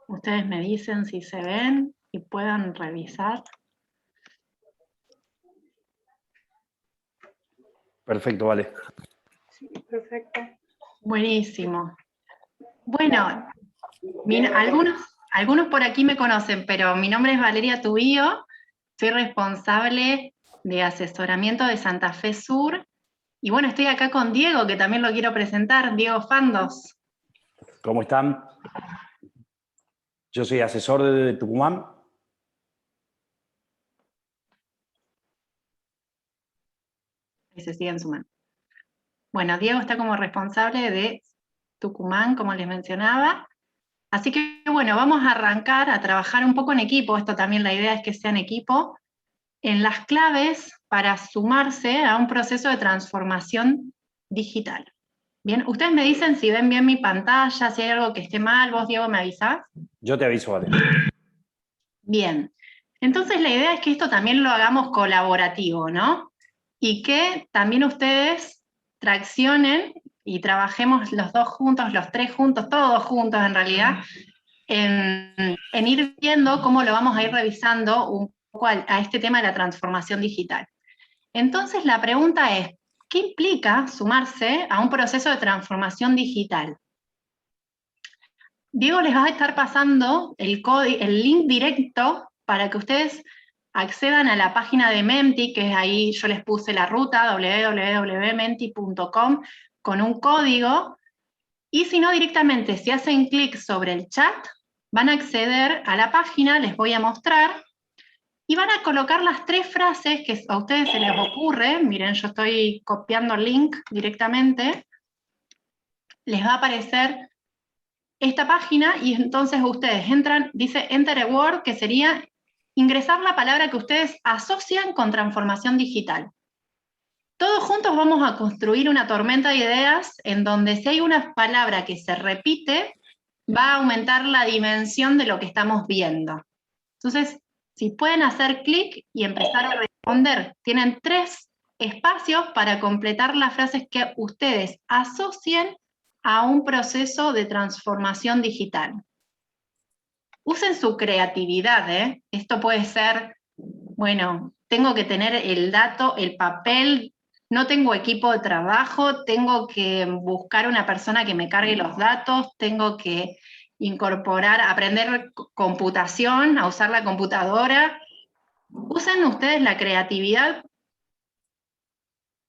Ustedes me dicen si se ven y puedan revisar. Perfecto, vale. Sí, perfecto. Buenísimo. Bueno, algunos por aquí me conocen, pero mi nombre es Valeria Tubío, soy responsable de asesoramiento de Santa Fe Sur, y bueno, estoy acá con Diego, que también lo quiero presentar, Diego Fandos. ¿Cómo están? Yo soy asesor de Tucumán. Y se siguen sumando. Bueno, Diego está como responsable de Tucumán, como les mencionaba. Así que bueno, vamos a arrancar a trabajar un poco en equipo, esto también la idea es que sea en equipo, en las claves para sumarse a un proceso de transformación digital. Bien, ustedes me dicen si ven bien mi pantalla, si hay algo que esté mal, vos Diego me avisás. Yo te aviso, vale. Bien, entonces la idea es que esto también lo hagamos colaborativo, ¿no? Y que también ustedes traccionen y trabajemos los dos juntos, los tres juntos, todos juntos en realidad, en ir viendo cómo lo vamos a ir revisando un poco a este tema de la transformación digital. Entonces la pregunta es, ¿qué implica sumarse a un proceso de transformación digital? Diego les va a estar pasando el link directo para que ustedes accedan a la página de Menti, que es ahí yo les puse la ruta, www.menti.com, con un código, y si no directamente, si hacen clic sobre el chat, van a acceder a la página, les voy a mostrar, y van a colocar las tres frases que a ustedes se les ocurre. Miren, yo estoy copiando el link directamente, les va a aparecer esta página, y entonces ustedes entran, dice Enter a Word, que sería ingresar la palabra que ustedes asocian con transformación digital. Todos juntos vamos a construir una tormenta de ideas en donde si hay una palabra que se repite, va a aumentar la dimensión de lo que estamos viendo. Entonces, si pueden hacer clic y empezar a responder, tienen 3 espacios para completar las frases que ustedes asocien a un proceso de transformación digital. Usen su creatividad, ¿eh? Esto puede ser, bueno, tengo que tener el dato, el papel, no tengo equipo de trabajo, tengo que buscar una persona que me cargue los datos, tengo que incorporar, aprender computación, a usar la computadora. Usen ustedes la creatividad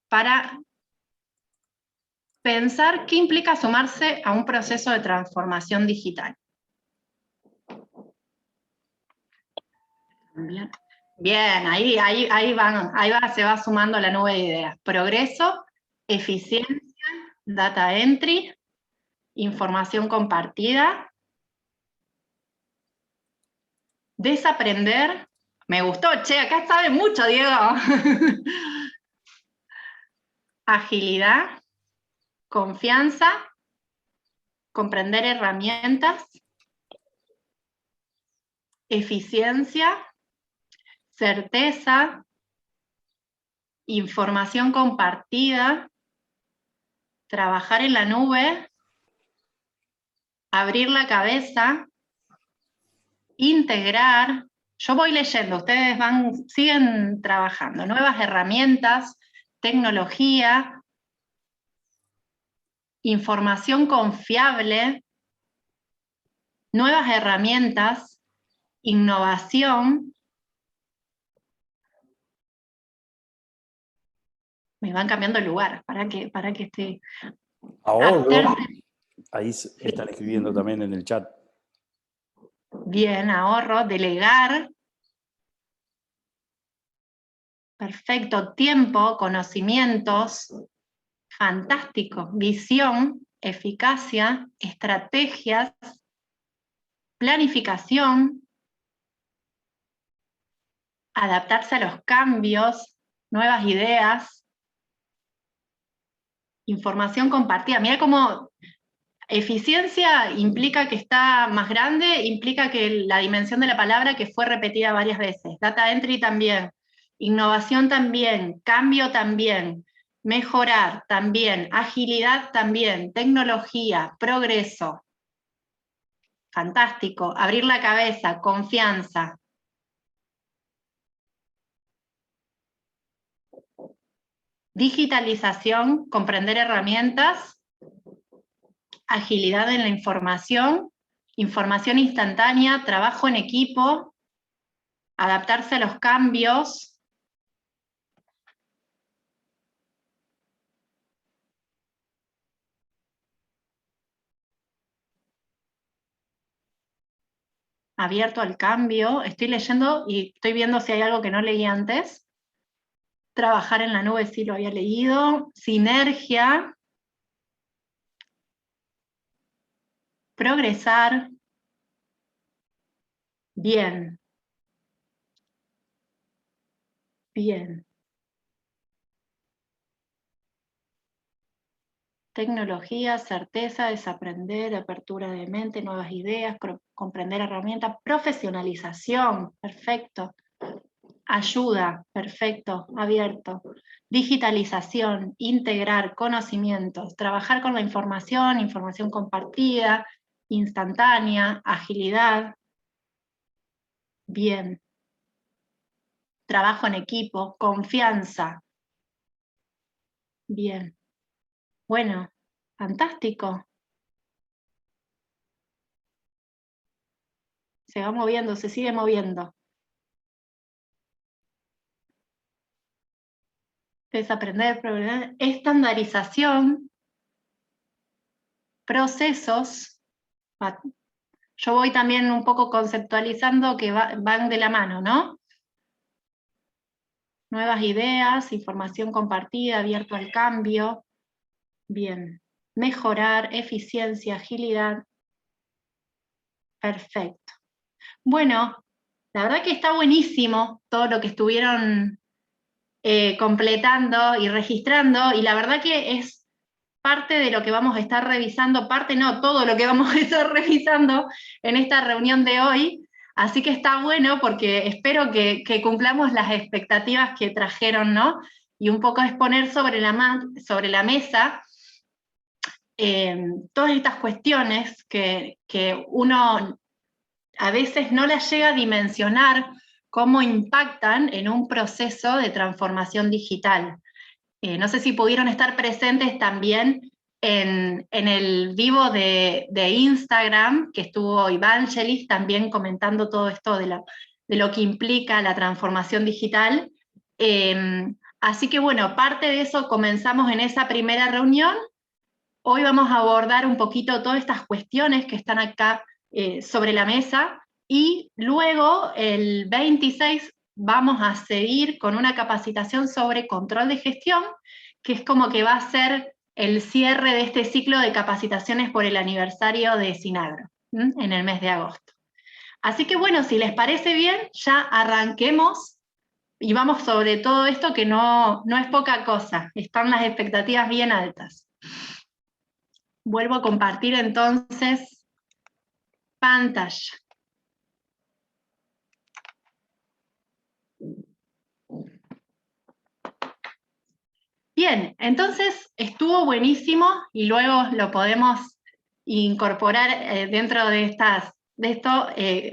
para pensar qué implica sumarse a un proceso de transformación digital. Bien, se va sumando la nube de ideas. Progreso, eficiencia, data entry, información compartida, desaprender. Me gustó, che, acá sabe mucho, Diego. Agilidad, confianza, comprender herramientas, eficiencia, certeza, información compartida, trabajar en la nube, abrir la cabeza, integrar. Yo voy leyendo, ustedes siguen trabajando. Nuevas herramientas, tecnología, información confiable, nuevas herramientas, innovación. Me van cambiando el lugar, para que esté. Ahorro. Ahí están escribiendo también en el chat. Bien, ahorro, delegar. Perfecto, tiempo, conocimientos, fantástico, visión, eficacia, estrategias, planificación, adaptarse a los cambios, nuevas ideas, información compartida. Mira cómo eficiencia implica que está más grande, implica que la dimensión de la palabra que fue repetida varias veces. Data entry también. innovación también, cambio también, mejorar también, agilidad también, tecnología, progreso. Fantástico, abrir la cabeza, confianza. Digitalización, comprender herramientas, agilidad en la información, información instantánea, trabajo en equipo, adaptarse a los cambios. Abierto al cambio, estoy leyendo y estoy viendo si hay algo que no leí antes. Trabajar en la nube sí lo había leído. Sinergia. Progresar. Bien. Bien. Tecnología, certeza, desaprender, apertura de mente, nuevas ideas, comprender herramientas, profesionalización, perfecto. Ayuda, perfecto, abierto. Digitalización, integrar conocimientos, trabajar con la información, información compartida, instantánea, agilidad. Bien. Trabajo en equipo, confianza. Bien. Bueno, fantástico. Se va moviendo, se sigue moviendo. Desaprender, progresar, estandarización, procesos. Yo voy también un poco conceptualizando que van de la mano, ¿no? Nuevas ideas, información compartida, abierto al cambio. Bien. Mejorar, eficiencia, agilidad. Perfecto. Bueno, la verdad que está buenísimo todo lo que estuvieron completando y registrando, y la verdad que es parte de lo que vamos a estar revisando, parte no, todo lo que vamos a estar revisando en esta reunión de hoy, así que está bueno porque espero que cumplamos las expectativas que trajeron, ¿no? Y un poco exponer sobre la mesa todas estas cuestiones que uno a veces no las llega a dimensionar cómo impactan en un proceso de transformación digital. No sé si pudieron estar presentes también en el vivo de Instagram, que estuvo Evangelis también comentando todo esto de lo que implica la transformación digital. Así que bueno, parte de eso comenzamos en esa primera reunión. Hoy vamos a abordar un poquito todas estas cuestiones que están acá sobre la mesa, y luego el 26 vamos a seguir con una capacitación sobre control de gestión, que es como que va a ser el cierre de este ciclo de capacitaciones por el aniversario de Sinagro, en el mes de agosto. Así que bueno, si les parece bien, ya arranquemos y vamos sobre todo esto, que no es poca cosa, están las expectativas bien altas. Vuelvo a compartir entonces pantalla. Bien, entonces estuvo buenísimo y luego lo podemos incorporar dentro de esto,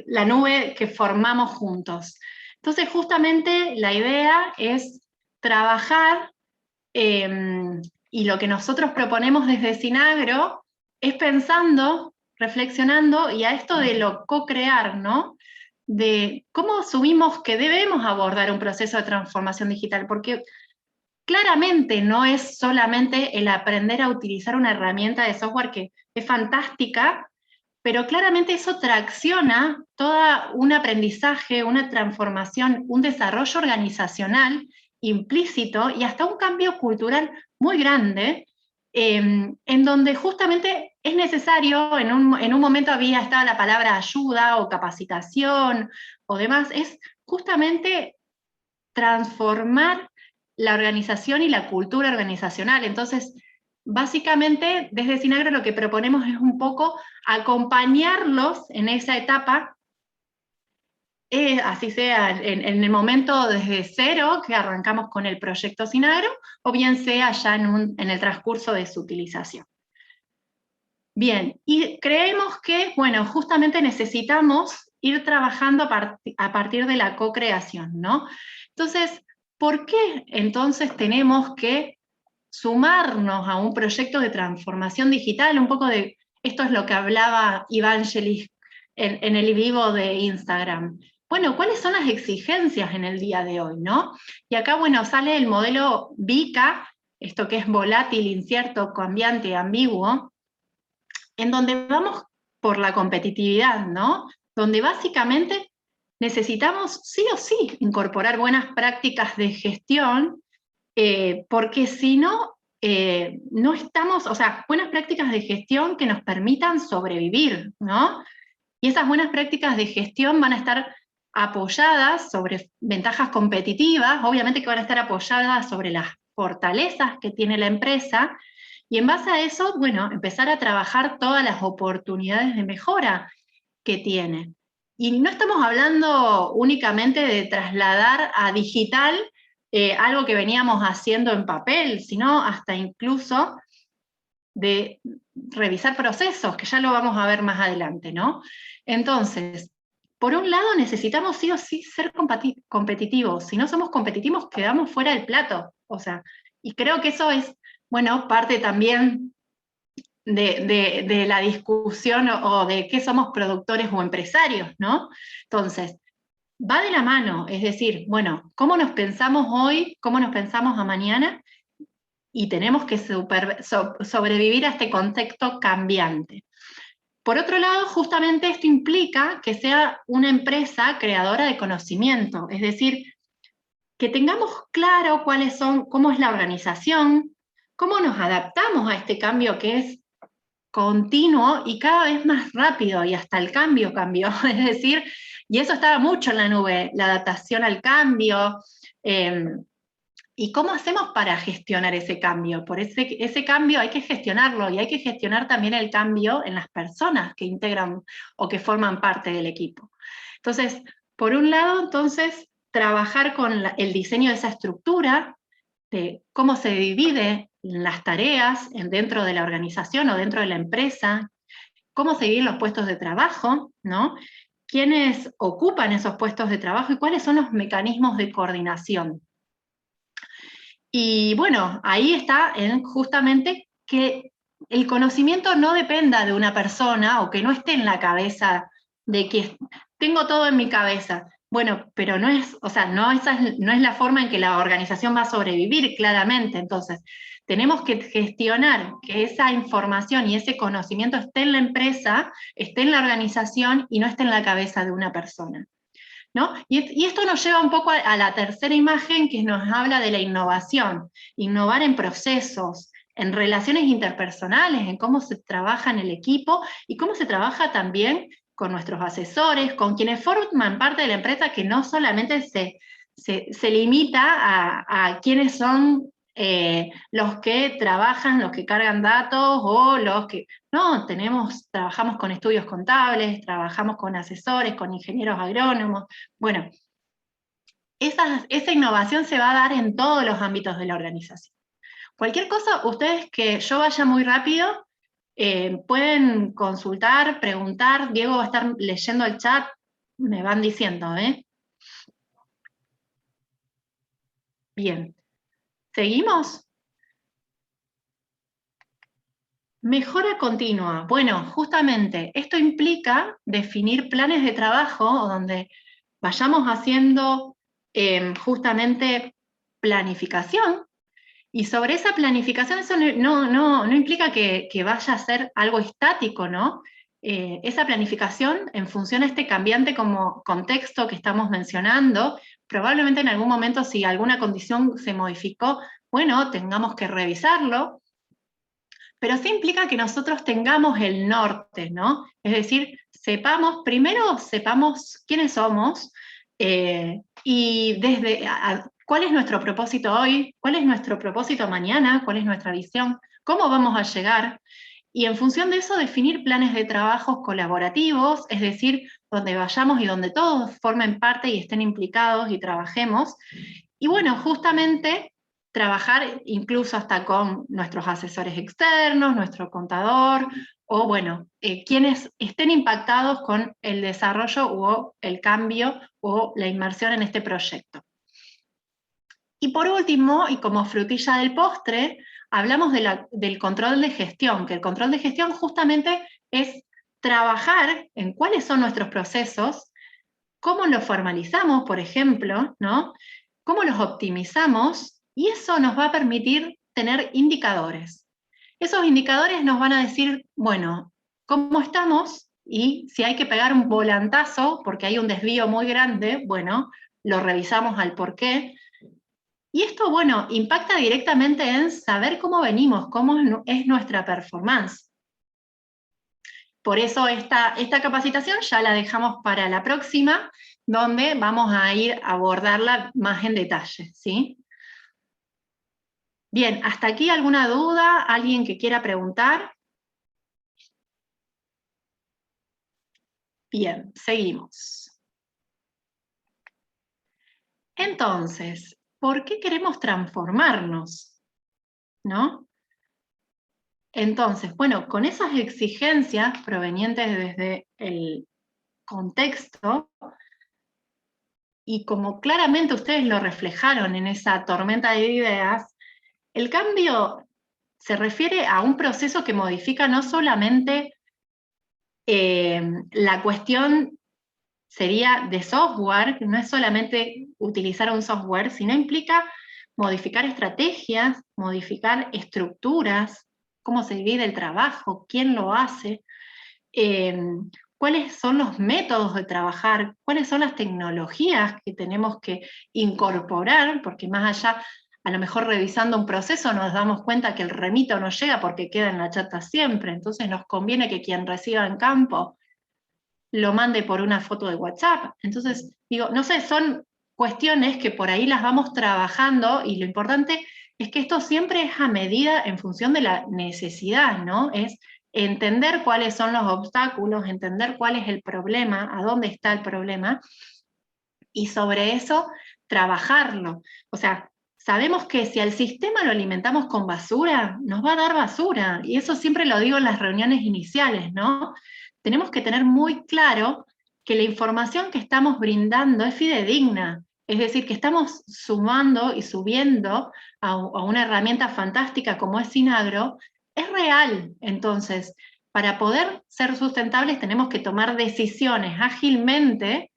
la nube que formamos juntos. Entonces justamente la idea es trabajar, y lo que nosotros proponemos desde Sinagro es pensando, reflexionando, y a esto de lo co-crear, ¿no? De cómo asumimos que debemos abordar un proceso de transformación digital, porque claramente no es solamente el aprender a utilizar una herramienta de software que es fantástica, pero claramente eso tracciona todo un aprendizaje, una transformación, un desarrollo organizacional implícito y hasta un cambio cultural muy grande, en donde justamente es necesario, en un momento había estado la palabra ayuda o capacitación o demás, es justamente transformar la organización y la cultura organizacional. Entonces, básicamente, desde Sinagro lo que proponemos es un poco acompañarlos en esa etapa, así sea en el momento desde cero que arrancamos con el proyecto Sinagro, o bien sea ya en el transcurso de su utilización. Bien, y creemos que, bueno, justamente necesitamos ir trabajando a partir de la co-creación, ¿no? Entonces, ¿por qué entonces tenemos que sumarnos a un proyecto de transformación digital? Un poco de, esto es lo que hablaba Evangelis en el vivo de Instagram. Bueno, ¿cuáles son las exigencias en el día de hoy, no? Y acá, bueno, sale el modelo VICA, esto que es volátil, incierto, cambiante, ambiguo, en donde vamos por la competitividad, ¿no? Donde básicamente necesitamos sí o sí incorporar buenas prácticas de gestión, porque si no, no estamos, o sea, buenas prácticas de gestión que nos permitan sobrevivir, ¿no? Y esas buenas prácticas de gestión van a estar apoyadas sobre ventajas competitivas, obviamente que van a estar apoyadas sobre las fortalezas que tiene la empresa, y en base a eso, bueno, empezar a trabajar todas las oportunidades de mejora que tiene. Y no estamos hablando únicamente de trasladar a digital algo que veníamos haciendo en papel, sino hasta incluso de revisar procesos, que ya lo vamos a ver más adelante, ¿no? Entonces, por un lado necesitamos sí o sí ser competitivos. Si no somos competitivos, quedamos fuera del plato. O sea, y creo que eso es, bueno, parte también de la discusión o de qué somos productores o empresarios, ¿no? Entonces, va de la mano, es decir, bueno, ¿cómo nos pensamos hoy? ¿Cómo nos pensamos a mañana? Y tenemos que sobrevivir a este contexto cambiante. Por otro lado, justamente esto implica que sea una empresa creadora de conocimiento, es decir, que tengamos claro cuáles son, cómo es la organización, cómo nos adaptamos a este cambio que es continuo y cada vez más rápido, y hasta el cambio cambió, es decir, y eso estaba mucho en la nube, la adaptación al cambio, ¿y cómo hacemos para gestionar ese cambio? Por ese cambio hay que gestionarlo, y hay que gestionar también el cambio en las personas que integran o que forman parte del equipo. Entonces, por un lado, entonces, trabajar con el diseño de esa estructura, de cómo se divide las tareas dentro de la organización o dentro de la empresa, cómo se dividen los puestos de trabajo, ¿no? ¿Quiénes ocupan esos puestos de trabajo y cuáles son los mecanismos de coordinación? Y bueno, ahí está justamente que el conocimiento no dependa de una persona o que no esté en la cabeza de que tengo todo en mi cabeza. Bueno, pero no es, o sea, no es la forma en que la organización va a sobrevivir, claramente. Entonces, tenemos que gestionar que esa información y ese conocimiento esté en la empresa, esté en la organización y no esté en la cabeza de una persona, ¿no? Y esto nos lleva un poco a la tercera imagen, que nos habla de la innovación. Innovar en procesos, en relaciones interpersonales, en cómo se trabaja en el equipo y cómo se trabaja también con nuestros asesores, con quienes forman parte de la empresa, que no solamente se limita a quienes son los que trabajan, los que cargan datos, o los que... No, trabajamos con estudios contables, trabajamos con asesores, con ingenieros agrónomos. Bueno, esa innovación se va a dar en todos los ámbitos de la organización. Cualquier cosa, ustedes, que yo vaya muy rápido, pueden consultar, preguntar. Diego va a estar leyendo el chat, me van diciendo, ¿eh? Bien. ¿Seguimos? Mejora continua. Bueno, justamente esto implica definir planes de trabajo donde vayamos haciendo justamente planificación, y sobre esa planificación eso no implica que vaya a ser algo estático, ¿no? Esa planificación, en función a este cambiante como contexto que estamos mencionando, probablemente en algún momento, si alguna condición se modificó, bueno, tengamos que revisarlo, pero sí implica que nosotros tengamos el norte, ¿no? Es decir, primero sepamos quiénes somos, y cuál es nuestro propósito hoy, cuál es nuestro propósito mañana, cuál es nuestra visión, cómo vamos a llegar, y en función de eso definir planes de trabajos colaborativos, es decir, donde vayamos y donde todos formen parte y estén implicados y trabajemos. Y bueno, justamente trabajar incluso hasta con nuestros asesores externos, nuestro contador, o bueno, quienes estén impactados con el desarrollo o el cambio o la inmersión en este proyecto. Y por último, y como frutilla del postre, hablamos del control de gestión, que el control de gestión justamente es trabajar en cuáles son nuestros procesos, cómo los formalizamos, por ejemplo, ¿no? Cómo los optimizamos, y eso nos va a permitir tener indicadores. Esos indicadores nos van a decir, bueno, cómo estamos, y si hay que pegar un volantazo, porque hay un desvío muy grande, bueno, lo revisamos al porqué. Y esto, bueno, impacta directamente en saber cómo venimos, cómo es nuestra performance. Por eso esta capacitación ya la dejamos para la próxima, donde vamos a ir a abordarla más en detalle, ¿sí? Bien, ¿hasta aquí alguna duda? ¿Alguien que quiera preguntar? Bien, seguimos. Entonces, ¿por qué queremos transformarnos? ¿No? Entonces, bueno, con esas exigencias provenientes desde el contexto, y como claramente ustedes lo reflejaron en esa tormenta de ideas, el cambio se refiere a un proceso que modifica no solamente la cuestión sería de software, no es solamente utilizar un software, sino implica modificar estrategias, modificar estructuras, cómo se divide el trabajo, quién lo hace, cuáles son los métodos de trabajar, cuáles son las tecnologías que tenemos que incorporar, porque más allá, a lo mejor revisando un proceso nos damos cuenta que el remito no llega porque queda en la chata siempre, entonces nos conviene que quien reciba en campo lo mande por una foto de WhatsApp. Entonces, digo, no sé, son cuestiones que por ahí las vamos trabajando, y lo importante es que esto siempre es a medida en función de la necesidad, ¿no? Es entender cuáles son los obstáculos, entender cuál es el problema, a dónde está el problema, y sobre eso trabajarlo. O sea, sabemos que si al sistema lo alimentamos con basura, nos va a dar basura, y eso siempre lo digo en las reuniones iniciales, ¿no? Tenemos que tener muy claro que la información que estamos brindando es fidedigna, es decir, que estamos sumando y subiendo a una herramienta fantástica como es Sinagro, es real. Entonces, para poder ser sustentables tenemos que tomar decisiones ágilmente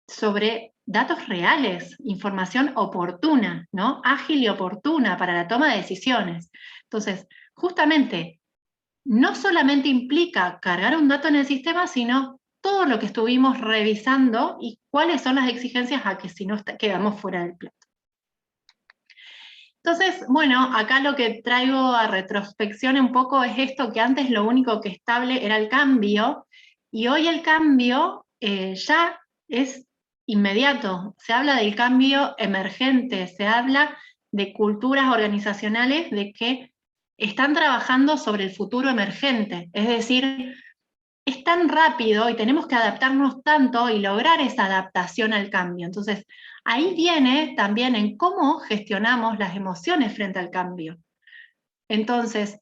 sobre datos reales, información oportuna, ¿no? Ágil y oportuna para la toma de decisiones. Entonces, justamente, no solamente implica cargar un dato en el sistema, sino todo lo que estuvimos revisando y cuáles son las exigencias a que si no quedamos fuera del plato. Entonces, bueno, acá lo que traigo a retrospección un poco es esto, que antes lo único que estable era el cambio, y hoy el cambio ya es inmediato. Se habla del cambio emergente, se habla de culturas organizacionales de que están trabajando sobre el futuro emergente, es decir, es tan rápido y tenemos que adaptarnos tanto y lograr esa adaptación al cambio. Entonces, ahí viene también en cómo gestionamos las emociones frente al cambio. Entonces,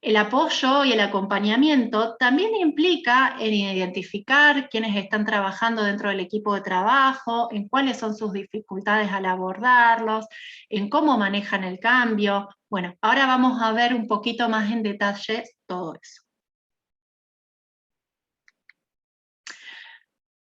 el apoyo y el acompañamiento también implica en identificar quiénes están trabajando dentro del equipo de trabajo, en cuáles son sus dificultades al abordarlos, en cómo manejan el cambio. Bueno, ahora vamos a ver un poquito más en detalle todo eso.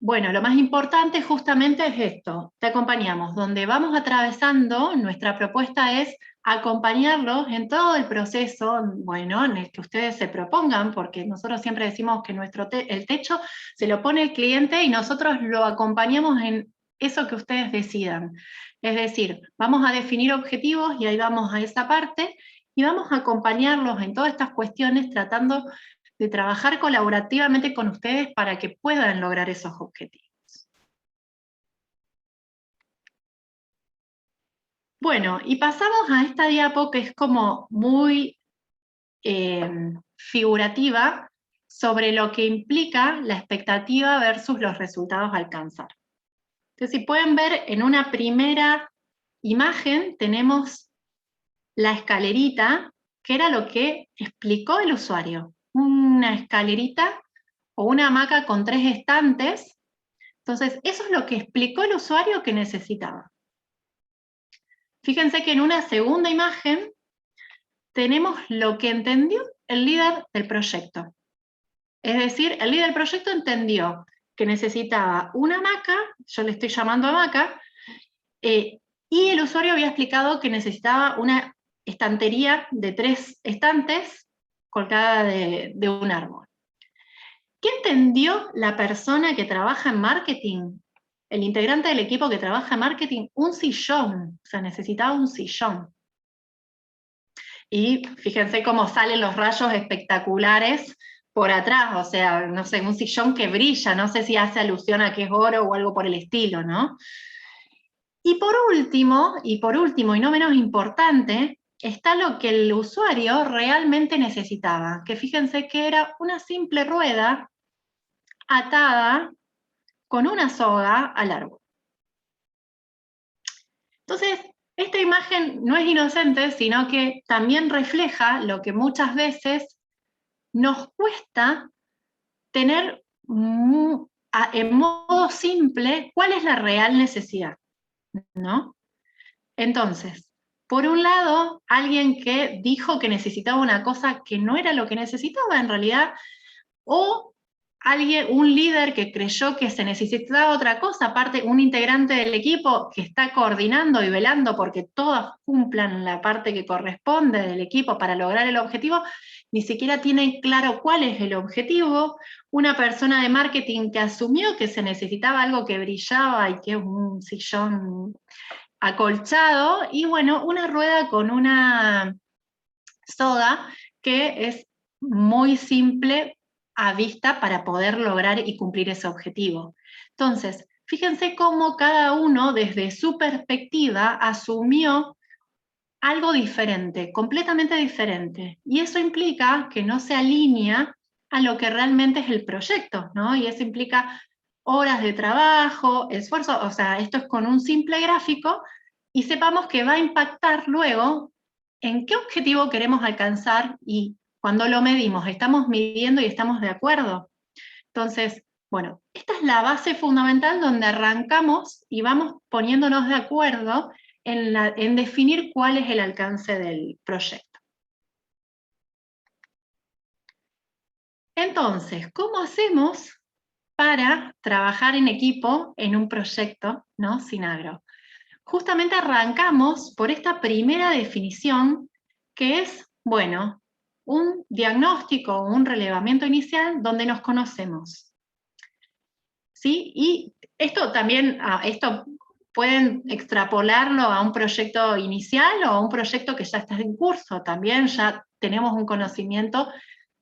Bueno, lo más importante justamente es esto, te acompañamos. Donde vamos atravesando, nuestra propuesta es acompañarlos en todo el proceso, bueno, en el que ustedes se propongan, porque nosotros siempre decimos que el techo se lo pone el cliente y nosotros lo acompañamos en eso que ustedes decidan. Es decir, vamos a definir objetivos y ahí vamos a esa parte, y vamos a acompañarlos en todas estas cuestiones tratando de trabajar colaborativamente con ustedes para que puedan lograr esos objetivos. Bueno, y pasamos a esta diapo que es como muy figurativa sobre lo que implica la expectativa versus los resultados a alcanzar. Entonces, si pueden ver en una primera imagen, tenemos la escalerita, que era lo que explicó el usuario. Una escalerita o una hamaca con 3 estantes. Entonces, eso es lo que explicó el usuario que necesitaba. Fíjense que en una segunda imagen tenemos lo que entendió el líder del proyecto. Es decir, el líder del proyecto entendió que necesitaba una hamaca, yo le estoy llamando hamaca, y el usuario había explicado que necesitaba una estantería de 3 estantes colgada de un árbol. ¿Qué entendió la persona que trabaja en marketing? El integrante del equipo que trabaja en marketing, un sillón, o sea, necesitaba un sillón. Y fíjense cómo salen los rayos espectaculares por atrás, o sea, no sé, un sillón que brilla, no sé si hace alusión a que es oro o algo por el estilo, ¿no? Y por último, y no menos importante, está lo que el usuario realmente necesitaba, que fíjense que era una simple rueda atada con una soga al árbol. Entonces, esta imagen no es inocente, sino que también refleja lo que muchas veces nos cuesta tener en modo simple cuál es la real necesidad, ¿no? Entonces, por un lado, alguien que dijo que necesitaba una cosa que no era lo que necesitaba en realidad, o un líder que creyó que se necesitaba otra cosa, aparte un integrante del equipo que está coordinando y velando porque todos cumplan la parte que corresponde del equipo para lograr el objetivo, ni siquiera tiene claro cuál es el objetivo, una persona de marketing que asumió que se necesitaba algo que brillaba y que es un sillón acolchado, y bueno, una rueda con una soga que es muy simple a vista para poder lograr y cumplir ese objetivo. Entonces, fíjense cómo cada uno desde su perspectiva asumió algo diferente, completamente diferente, y eso implica que no se alinea a lo que realmente es el proyecto, ¿no? Y eso implica horas de trabajo, esfuerzo, o sea, esto es con un simple gráfico, y sepamos que va a impactar luego en qué objetivo queremos alcanzar, y cuando lo medimos, ¿estamos midiendo y estamos de acuerdo? Entonces, bueno, esta es la base fundamental donde arrancamos y vamos poniéndonos de acuerdo en definir cuál es el alcance del proyecto. Entonces, ¿cómo hacemos para trabajar en equipo en un proyecto, ¿no? Sinagro? Justamente arrancamos por esta primera definición, que es, bueno, un diagnóstico, un relevamiento inicial donde nos conocemos. ¿Sí? Y esto también, esto pueden extrapolarlo a un proyecto inicial o a un proyecto que ya está en curso. También ya tenemos un conocimiento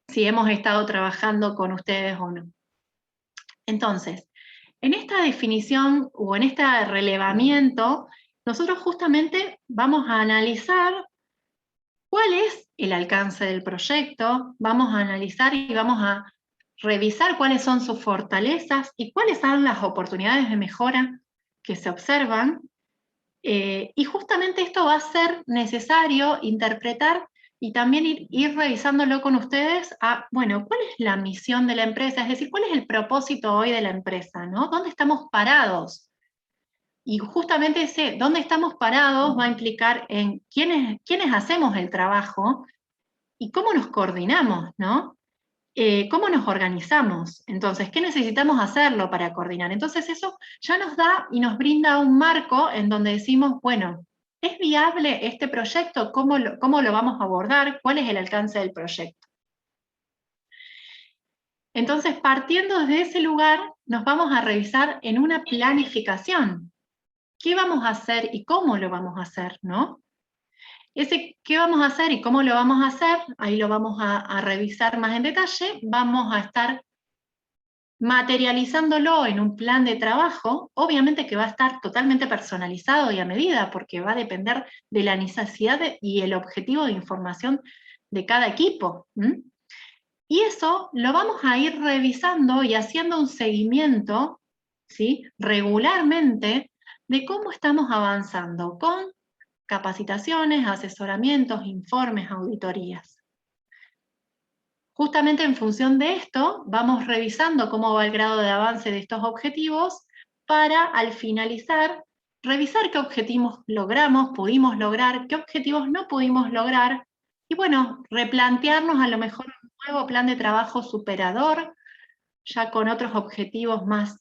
si hemos estado trabajando con ustedes o no. Entonces, en esta definición o en este relevamiento, nosotros justamente vamos a analizar cuál es el alcance del proyecto, vamos a analizar y vamos a revisar cuáles son sus fortalezas y cuáles son las oportunidades de mejora que se observan, y justamente esto va a ser necesario interpretar y también ir revisándolo con ustedes bueno, ¿cuál es la misión de la empresa? Es decir, ¿cuál es el propósito hoy de la empresa, ¿no? ¿Dónde estamos parados? Y justamente ese dónde estamos parados va a implicar en quiénes hacemos el trabajo y cómo nos coordinamos, ¿no? ¿Cómo nos organizamos? Entonces, ¿qué necesitamos hacerlo para coordinar? Entonces eso ya nos da y nos brinda un marco en donde decimos, bueno, ¿es viable este proyecto? ¿Cómo lo vamos a abordar? ¿Cuál es el alcance del proyecto? Entonces, partiendo desde ese lugar, nos vamos a revisar en una planificación. ¿Qué vamos a hacer y cómo lo vamos a hacer, no? Ese qué vamos a hacer y cómo lo vamos a hacer, ahí lo vamos a revisar más en detalle, vamos a estar materializándolo en un plan de trabajo, obviamente que va a estar totalmente personalizado y a medida, porque va a depender de la necesidad y el objetivo de información de cada equipo. Y eso lo vamos a ir revisando y haciendo un seguimiento, ¿sí?, regularmente de cómo estamos avanzando con capacitaciones, asesoramientos, informes, auditorías. Justamente en función de esto, vamos revisando cómo va el grado de avance de estos objetivos para, al finalizar, revisar qué objetivos logramos, pudimos lograr, qué objetivos no pudimos lograr, y bueno, replantearnos a lo mejor un nuevo plan de trabajo superador, ya con otros objetivos más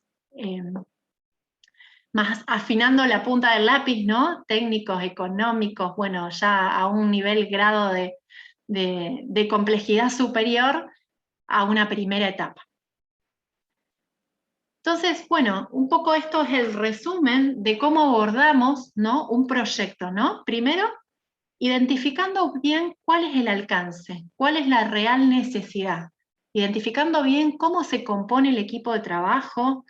afinando la punta del lápiz, ¿no? Técnicos, económicos, bueno, ya a un grado de complejidad superior a una primera etapa. Entonces, bueno, un poco esto es el resumen de cómo abordamos, ¿no?, un proyecto, ¿no? Primero, identificando bien cuál es el alcance, cuál es la real necesidad, identificando bien cómo se compone el equipo de trabajo,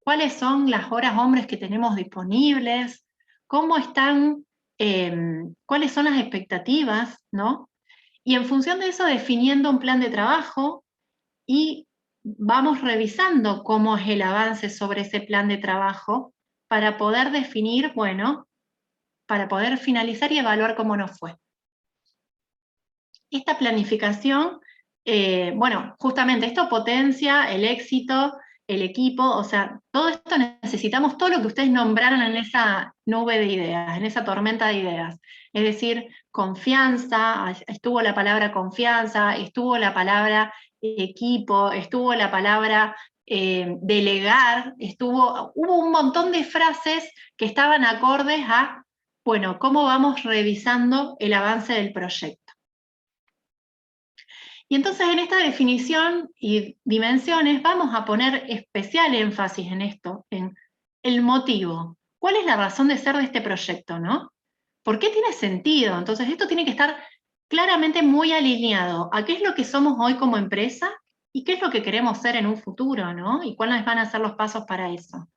cuáles son las horas hombres que tenemos disponibles, cómo están, cuáles son las expectativas, ¿no? Y en función de eso definiendo un plan de trabajo y vamos revisando cómo es el avance sobre ese plan de trabajo para poder definir, bueno, para poder finalizar y evaluar cómo nos fue. Esta planificación, bueno, justamente esto potencia el éxito, el equipo, o sea, todo esto necesitamos todo lo que ustedes nombraron en esa nube de ideas, en esa tormenta de ideas. Es decir, confianza, estuvo la palabra confianza, estuvo la palabra equipo, estuvo la palabra delegar, hubo un montón de frases que estaban acordes a, bueno, cómo vamos revisando el avance del proyecto. Y entonces en esta definición y dimensiones vamos a poner especial énfasis en esto, en el motivo. ¿Cuál es la razón de ser de este proyecto, no? ¿Por qué tiene sentido? Entonces esto tiene que estar claramente muy alineado a qué es lo que somos hoy como empresa y qué es lo que queremos ser en un futuro, ¿no? Y cuáles van a ser los pasos para eso.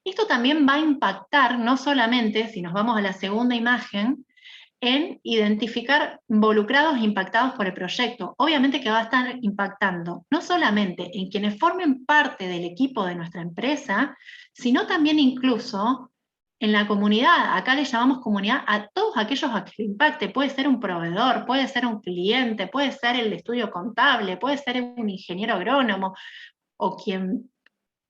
Esto también va a impactar, no solamente, si nos vamos a la segunda imagen, en identificar involucrados e impactados por el proyecto. Obviamente que va a estar impactando no solamente en quienes formen parte del equipo de nuestra empresa, sino también incluso en la comunidad. Acá le llamamos comunidad a todos aquellos a que le impacte. Puede ser un proveedor, puede ser un cliente, puede ser el estudio contable, puede ser un ingeniero agrónomo, o quien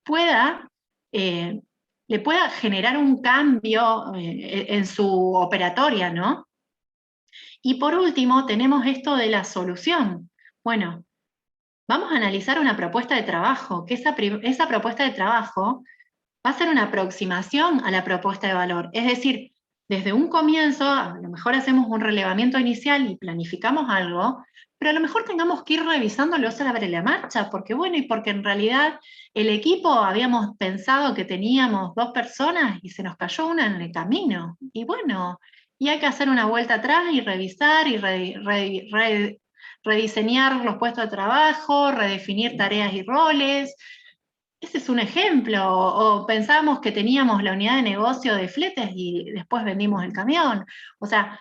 pueda, le pueda generar un cambio en su operatoria, ¿no? Y por último, tenemos esto de la solución. Bueno, vamos a analizar una propuesta de trabajo, que esa propuesta de trabajo va a ser una aproximación a la propuesta de valor. Es decir, desde un comienzo, a lo mejor hacemos un relevamiento inicial y planificamos algo, pero a lo mejor tengamos que ir revisándolo sobre la marcha, porque bueno, y porque en realidad el equipo habíamos pensado que teníamos 2 personas y se nos cayó una en el camino. Y bueno, y hay que hacer una vuelta atrás y revisar y rediseñar los puestos de trabajo, redefinir tareas y roles. Ese es un ejemplo, o pensábamos que teníamos la unidad de negocio de fletes y después vendimos el camión. O sea,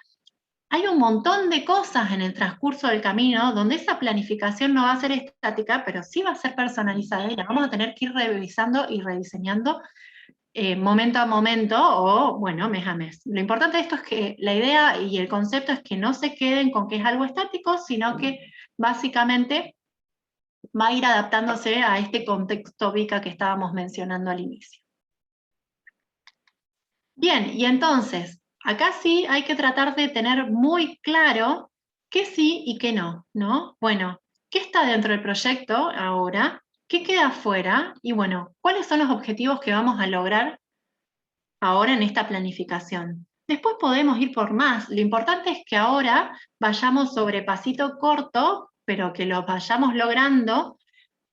hay un montón de cosas en el transcurso del camino donde esa planificación no va a ser estática, pero sí va a ser personalizada y la vamos a tener que ir revisando y rediseñando momento a momento o, bueno, mes a mes. Lo importante de esto es que la idea y el concepto es que no se queden con que es algo estático, sino que básicamente va a ir adaptándose a este contexto VICA que estábamos mencionando al inicio. Bien, y entonces, acá sí hay que tratar de tener muy claro qué sí y qué no, ¿no? Bueno, ¿qué está dentro del proyecto ahora? ¿Qué queda afuera? Y bueno, ¿cuáles son los objetivos que vamos a lograr ahora en esta planificación? Después podemos ir por más. Lo importante es que ahora vayamos sobre pasito corto, pero que lo vayamos logrando,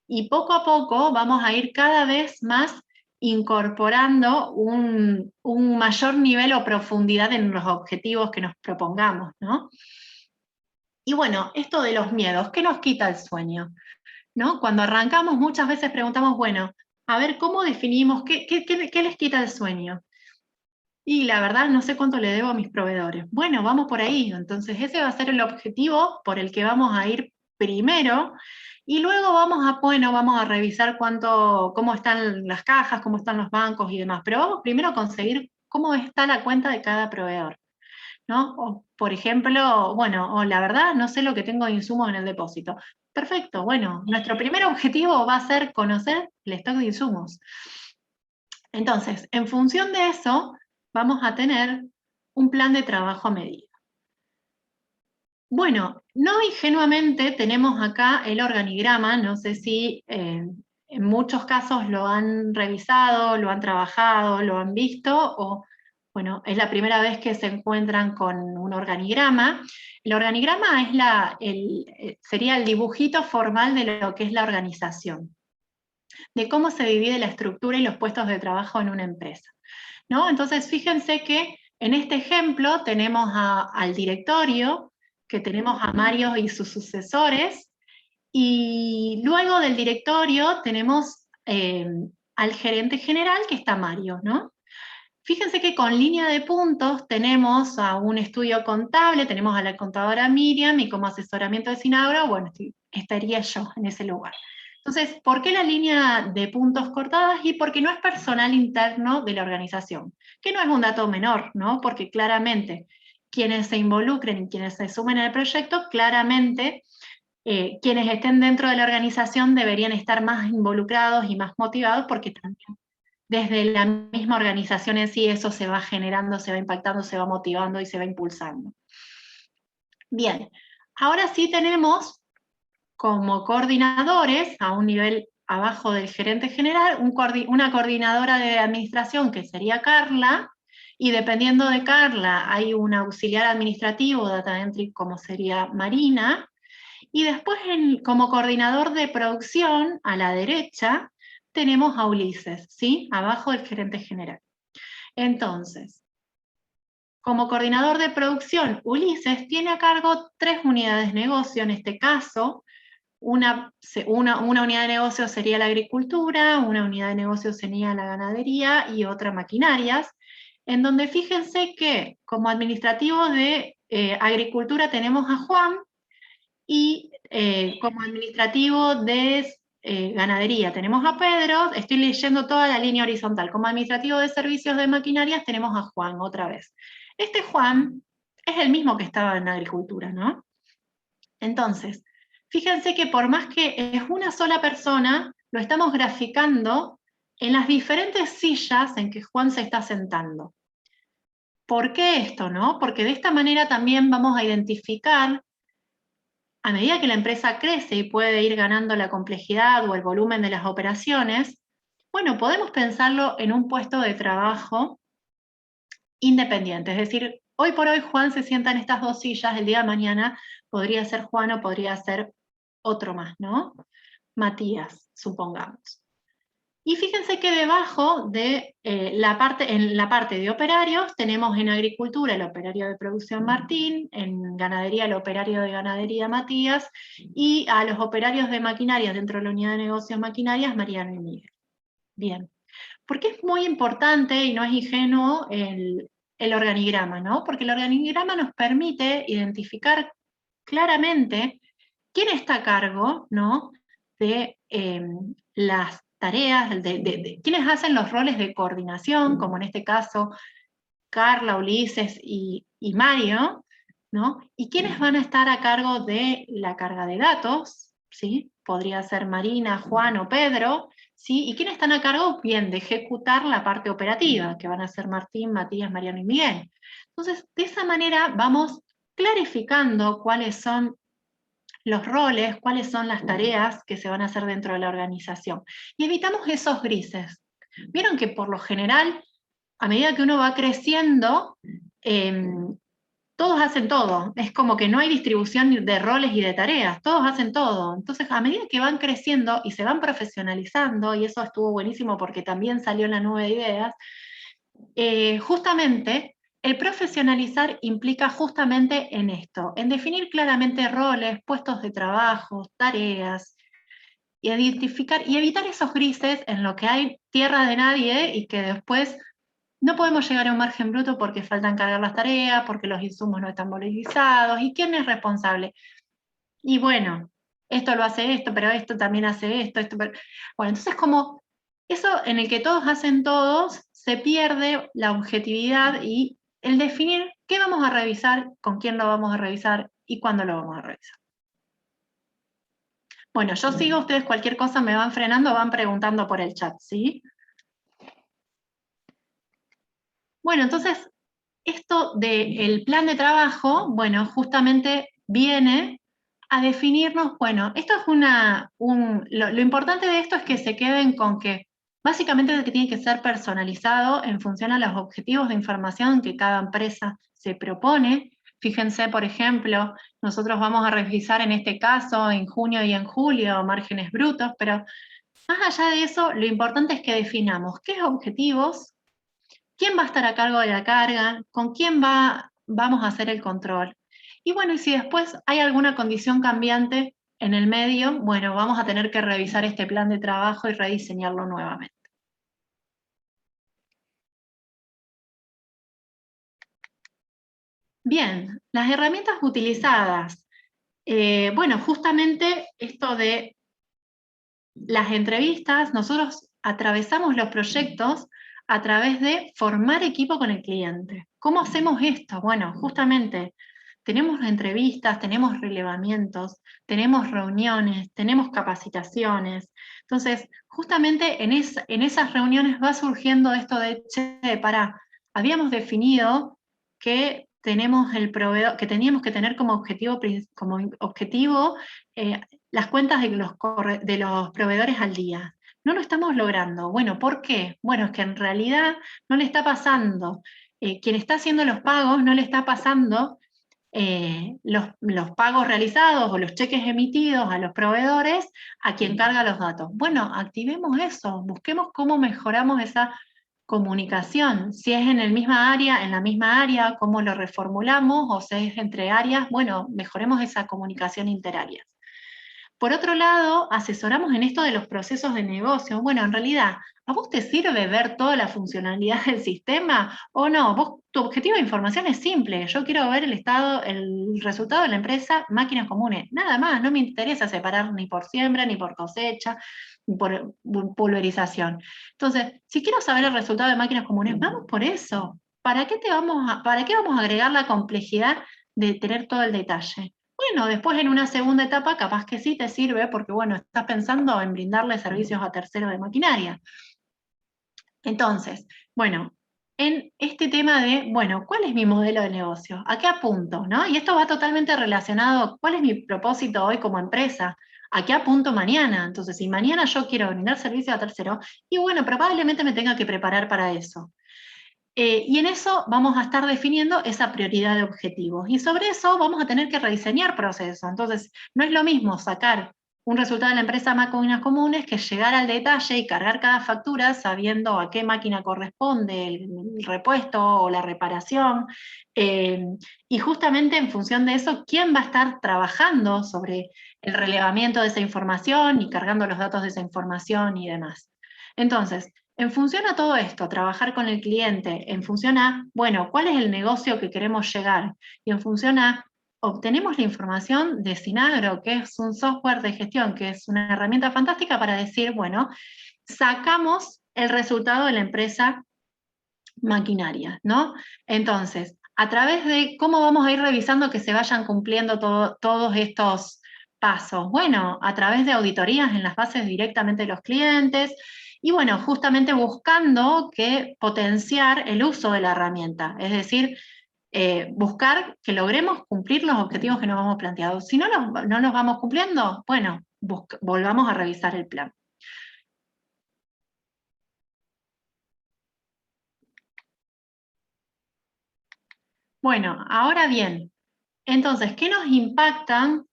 y poco a poco vamos a ir cada vez más incorporando un mayor nivel o profundidad en los objetivos que nos propongamos, ¿no? Y bueno, esto de los miedos, ¿qué nos quita el sueño? ¿No? Cuando arrancamos muchas veces preguntamos, bueno, a ver, ¿cómo definimos, qué les quita el sueño? Y la verdad no sé cuánto le debo a mis proveedores. Bueno, vamos por ahí. Entonces ese va a ser el objetivo por el que vamos a ir primero. Y luego vamos a revisar cómo están las cajas, cómo están los bancos y demás. Pero vamos primero a conseguir cómo está la cuenta de cada proveedor, ¿no? O, por ejemplo, bueno, o la verdad no sé lo que tengo de insumos en el depósito. Perfecto, bueno, nuestro primer objetivo va a ser conocer el stock de insumos. Entonces, en función de eso, vamos a tener un plan de trabajo a medida. Bueno, no ingenuamente tenemos acá el organigrama, no sé si en muchos casos lo han revisado, lo han trabajado, lo han visto, o bueno, es la primera vez que se encuentran con un organigrama. El organigrama sería el dibujito formal de lo que es la organización, de cómo se divide la estructura y los puestos de trabajo en una empresa, ¿no? Entonces, fíjense que en este ejemplo tenemos al directorio, que tenemos a Mario y sus sucesores, y luego del directorio tenemos al gerente general, que está Mario, ¿no? Fíjense que con línea de puntos tenemos a un estudio contable, tenemos a la contadora Miriam, y como asesoramiento de Sinagro, bueno, estaría yo en ese lugar. Entonces, ¿por qué la línea de puntos cortadas? Y porque no es personal interno de la organización, que no es un dato menor, ¿no? Porque claramente quienes se involucren y quienes se sumen al proyecto, claramente quienes estén dentro de la organización deberían estar más involucrados y más motivados, porque también desde la misma organización en sí eso se va generando, se va impactando, se va motivando y se va impulsando. Bien, ahora sí tenemos como coordinadores, a un nivel abajo del gerente general, una coordinadora de administración que sería Carla, y dependiendo de Carla hay un auxiliar administrativo, data entry, como sería Marina, y después como coordinador de producción, a la derecha, tenemos a Ulises, ¿sí? Abajo del gerente general. Entonces, como coordinador de producción, Ulises tiene a cargo 3 unidades de negocio, en este caso, una unidad de negocio sería la agricultura, una unidad de negocio sería la ganadería y otra maquinarias, en donde fíjense que como administrativo de agricultura tenemos a Juan, y como administrativo de ganadería tenemos a Pedro, estoy leyendo toda la línea horizontal. Como administrativo de servicios de maquinarias tenemos a Juan otra vez. Este Juan es el mismo que estaba en agricultura, ¿no? Entonces, fíjense que por más que es una sola persona, lo estamos graficando en las diferentes sillas en que Juan se está sentando. ¿Por qué esto, no? Porque de esta manera también vamos a identificar, a medida que la empresa crece y puede ir ganando la complejidad o el volumen de las operaciones, bueno, podemos pensarlo en un puesto de trabajo independiente. Es decir, hoy por hoy Juan se sienta en estas 2 sillas, el día de mañana podría ser Juan o podría ser otro más, ¿no? Matías, supongamos. Y fíjense que debajo de en la parte de operarios, tenemos en agricultura el operario de producción Martín, en ganadería el operario de ganadería Matías, y a los operarios de maquinarias dentro de la unidad de negocios maquinarias, Mariano y Miguel. Bien, porque es muy importante y no es ingenuo el organigrama, ¿no? Porque el organigrama nos permite identificar claramente quién está a cargo, ¿no? De las tareas, quiénes hacen los roles de coordinación, como en este caso Carla, Ulises y Mario, ¿no? Y quiénes van a estar a cargo de la carga de datos, ¿sí? Podría ser Marina, Juan o Pedro, ¿sí? Y quiénes están a cargo, bien, de ejecutar la parte operativa, que van a ser Martín, Matías, Mariano y Miguel. Entonces, de esa manera vamos clarificando cuáles son los roles, cuáles son las tareas que se van a hacer dentro de la organización. Y evitamos esos grises. Vieron que por lo general, a medida que uno va creciendo, todos hacen todo. Es como que no hay distribución de roles y de tareas, todos hacen todo. Entonces, a medida que van creciendo y se van profesionalizando, y eso estuvo buenísimo porque también salió en la nube de ideas, justamente el profesionalizar implica justamente en esto, en definir claramente roles, puestos de trabajo, tareas, y identificar y evitar esos grises en lo que hay tierra de nadie y que después no podemos llegar a un margen bruto porque faltan cargar las tareas, porque los insumos no están valorizados. ¿Y quién es responsable? Y bueno, esto lo hace esto, pero esto también hace esto, pero... Bueno, entonces como eso en el que todos hacen todos, se pierde la objetividad y el definir qué vamos a revisar, con quién lo vamos a revisar y cuándo lo vamos a revisar. Bueno, yo sigo, ustedes cualquier cosa me van frenando, van preguntando por el chat, ¿sí? Bueno, entonces, esto del plan de trabajo, bueno, justamente viene a definirnos, bueno, esto es lo importante de esto es que se queden con que básicamente que tiene que ser personalizado en función a los objetivos de información que cada empresa se propone. Fíjense, por ejemplo, nosotros vamos a revisar en este caso en junio y en julio márgenes brutos, pero más allá de eso, lo importante es que definamos qué objetivos, quién va a estar a cargo de la carga, con quién vamos a hacer el control. Y bueno, y si después hay alguna condición cambiante en el medio, bueno, vamos a tener que revisar este plan de trabajo y rediseñarlo nuevamente. Bien, las herramientas utilizadas. Bueno, justamente esto de las entrevistas, nosotros atravesamos los proyectos a través de formar equipo con el cliente. ¿Cómo hacemos esto? Bueno, justamente tenemos entrevistas, tenemos relevamientos, tenemos reuniones, tenemos capacitaciones. Entonces, justamente en esas reuniones va surgiendo esto de, che, habíamos definido que tenemos el proveedor, que teníamos que tener como objetivo las cuentas de los proveedores al día. No lo estamos logrando. Bueno, ¿por qué? Bueno, es que en realidad no le está pasando. Quien está haciendo los pagos no le está pasando los pagos realizados o los cheques emitidos a los proveedores a quien carga los datos. Bueno, activemos eso, busquemos cómo mejoramos esa comunicación. Si es en la misma área, cómo lo reformulamos, o si es entre áreas, bueno, mejoremos esa comunicación interáreas. Por otro lado, asesoramos en esto de los procesos de negocio. Bueno, en realidad, ¿a vos te sirve ver toda la funcionalidad del sistema o no? Tu objetivo de información es simple. Yo quiero ver el resultado de la empresa, máquinas comunes. Nada más, no me interesa separar ni por siembra, ni por cosecha, ni por pulverización. Entonces, si quiero saber el resultado de máquinas comunes, vamos por eso. ¿Para qué vamos a agregar la complejidad de tener todo el detalle? Bueno, después en una segunda etapa capaz que sí te sirve porque, bueno, estás pensando en brindarle servicios a terceros de maquinaria. Entonces, bueno, en este tema de, bueno, ¿cuál es mi modelo de negocio? ¿A qué apunto? ¿No? Y esto va totalmente relacionado, ¿cuál es mi propósito hoy como empresa? ¿A qué apunto mañana? Entonces, si mañana yo quiero brindar servicios a terceros, y bueno, probablemente me tenga que preparar para eso. Y en eso vamos a estar definiendo esa prioridad de objetivos. Y sobre eso vamos a tener que rediseñar procesos. Entonces, no es lo mismo sacar un resultado de la empresa máquinas comunes que llegar al detalle y cargar cada factura sabiendo a qué máquina corresponde el repuesto o la reparación. Y justamente en función de eso, ¿quién va a estar trabajando sobre el relevamiento de esa información y cargando los datos de esa información y demás? Entonces, en función a todo esto, trabajar con el cliente, en función a, bueno, ¿cuál es el negocio que queremos llegar? Y en función a, obtenemos la información de Sinagro, que es un software de gestión, que es una herramienta fantástica para decir, bueno, sacamos el resultado de la empresa maquinaria, ¿no? Entonces, a través de cómo vamos a ir revisando que se vayan cumpliendo todos estos pasos. Bueno, a través de auditorías en las bases directamente de los clientes, y bueno, justamente buscando que potenciar el uso de la herramienta, es decir, buscar que logremos cumplir los objetivos que nos hemos planteado. Si no los vamos cumpliendo, bueno, volvamos a revisar el plan. Bueno, ahora bien, entonces, ¿qué nos impactan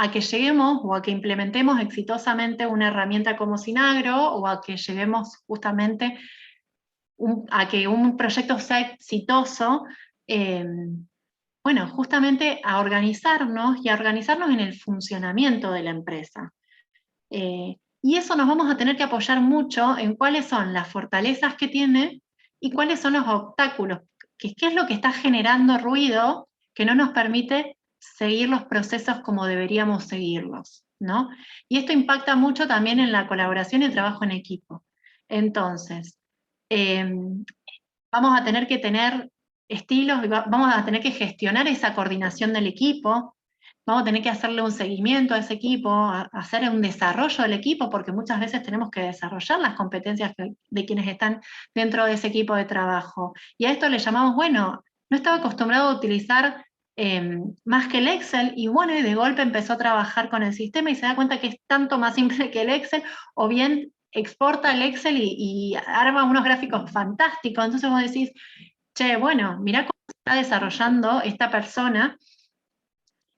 a que lleguemos o a que implementemos exitosamente una herramienta como Sinagro o a que lleguemos justamente a que un proyecto sea exitoso? Bueno, justamente a organizarnos y a organizarnos en el funcionamiento de la empresa. Y eso nos vamos a tener que apoyar mucho en cuáles son las fortalezas que tiene y cuáles son los obstáculos, qué es lo que está generando ruido que no nos permite seguir los procesos como deberíamos seguirlos, ¿no? Y esto impacta mucho también en la colaboración y el trabajo en equipo. Entonces, vamos a tener que tener estilos, vamos a tener que gestionar esa coordinación del equipo, vamos a tener que hacerle un seguimiento a ese equipo, hacer un desarrollo del equipo, porque muchas veces tenemos que desarrollar las competencias de quienes están dentro de ese equipo de trabajo. Y a esto le llamamos, bueno, no estaba acostumbrado a utilizar más que el Excel, y bueno, y de golpe empezó a trabajar con el sistema y se da cuenta que es tanto más simple que el Excel, o bien exporta el Excel y arma unos gráficos fantásticos. Entonces vos decís, che, bueno, mirá cómo se está desarrollando esta persona.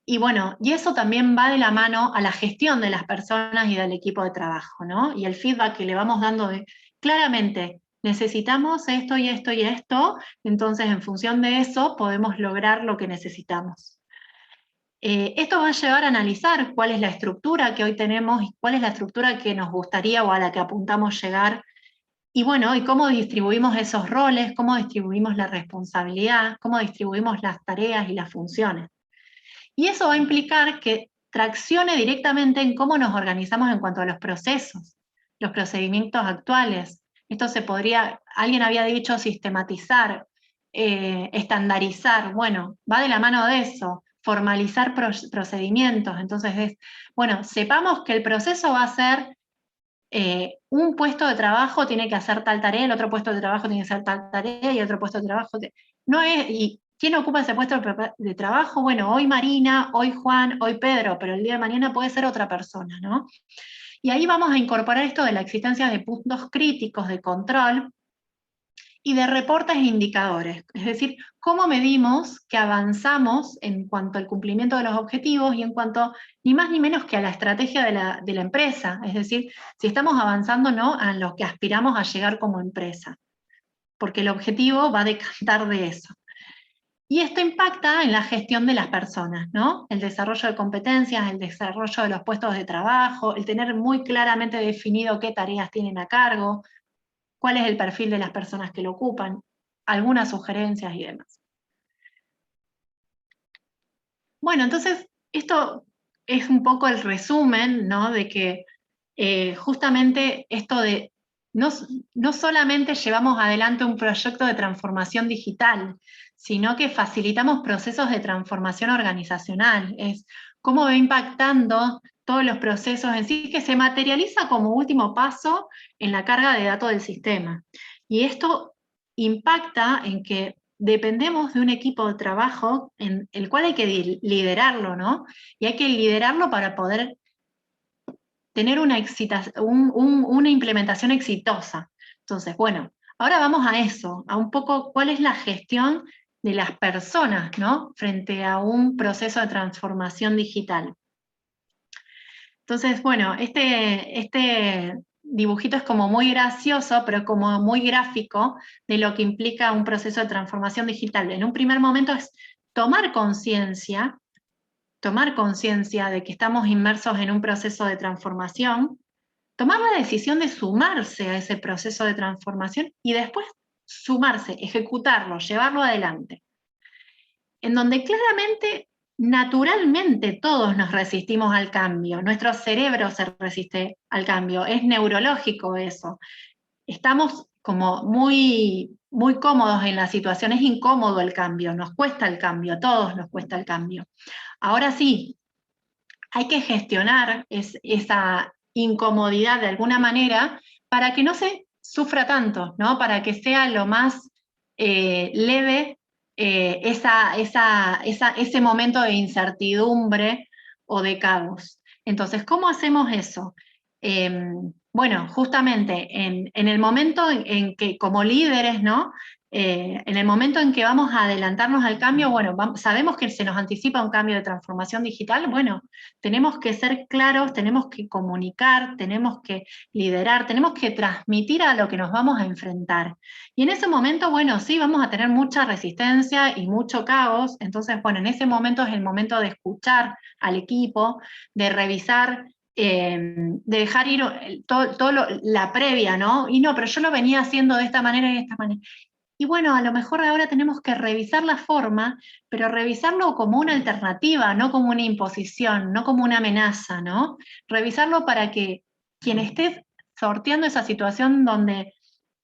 Y bueno, y eso también va de la mano a la gestión de las personas y del equipo de trabajo, ¿no? Y el feedback que le vamos dando de, claramente, necesitamos esto y esto y esto, entonces en función de eso podemos lograr lo que necesitamos. Esto va a llevar a analizar cuál es la estructura que hoy tenemos y cuál es la estructura que nos gustaría o a la que apuntamos llegar. Y bueno, y cómo distribuimos esos roles, cómo distribuimos la responsabilidad, cómo distribuimos las tareas y las funciones. Y eso va a implicar que traccione directamente en cómo nos organizamos en cuanto a los procesos, los procedimientos actuales. Esto se podría, alguien había dicho sistematizar, estandarizar, bueno, va de la mano de eso, formalizar procedimientos. Entonces bueno, sepamos que el proceso va a ser un puesto de trabajo tiene que hacer tal tarea, el otro puesto de trabajo tiene que hacer tal tarea, y el otro puesto de trabajo... No es, ¿y quién ocupa ese puesto de trabajo? Bueno, hoy Marina, hoy Juan, hoy Pedro, pero el día de mañana puede ser otra persona, ¿no? Y ahí vamos a incorporar esto de la existencia de puntos críticos de control y de reportes e indicadores. Es decir, cómo medimos que avanzamos en cuanto al cumplimiento de los objetivos y en cuanto, ni más ni menos que a la estrategia de la empresa. Es decir, si estamos avanzando o no a lo que aspiramos a llegar como empresa. Porque el objetivo va a decantar de eso. Y esto impacta en la gestión de las personas, ¿no? El desarrollo de competencias, el desarrollo de los puestos de trabajo, el tener muy claramente definido qué tareas tienen a cargo, cuál es el perfil de las personas que lo ocupan, algunas sugerencias y demás. Bueno, entonces, esto es un poco el resumen, ¿no? De que justamente esto de no solamente llevamos adelante un proyecto de transformación digital, sino que facilitamos procesos de transformación organizacional. Es cómo va impactando todos los procesos en sí, que se materializa como último paso en la carga de datos del sistema. Y esto impacta en que dependemos de un equipo de trabajo en el cual hay que liderarlo, ¿no? Y hay que liderarlo para poder tener una implementación exitosa. Entonces, bueno, ahora vamos a eso, a un poco cuál es la gestión de las personas, ¿no? Frente a un proceso de transformación digital. Entonces, bueno, este dibujito es como muy gracioso, pero como muy gráfico de lo que implica un proceso de transformación digital. En un primer momento es tomar conciencia de que estamos inmersos en un proceso de transformación, tomar la decisión de sumarse a ese proceso de transformación y después sumarse, ejecutarlo, llevarlo adelante. En donde claramente, naturalmente, todos nos resistimos al cambio, nuestro cerebro se resiste al cambio, es neurológico eso. Estamos como muy, muy cómodos en la situación, es incómodo el cambio, nos cuesta el cambio, a todos nos cuesta el cambio. Ahora sí, hay que gestionar esa incomodidad de alguna manera para que no se sufra tanto, ¿no? Para que sea lo más leve ese momento de incertidumbre o de caos. Entonces, ¿cómo hacemos eso? Bueno, justamente en el momento en que como líderes, ¿no? En el momento en que vamos a adelantarnos al cambio, bueno, sabemos que se nos anticipa un cambio de transformación digital, bueno, tenemos que ser claros, tenemos que comunicar, tenemos que liderar, tenemos que transmitir a lo que nos vamos a enfrentar. Y en ese momento, bueno, sí, vamos a tener mucha resistencia y mucho caos, entonces, bueno, en ese momento es el momento de escuchar al equipo, de revisar, de dejar ir la previa, ¿no? Y no, pero yo lo venía haciendo de esta manera y de esta manera. y bueno, a lo mejor ahora tenemos que revisar la forma, pero revisarlo como una alternativa, no como una imposición, no como una amenaza, ¿no? Revisarlo para que quien esté sorteando esa situación donde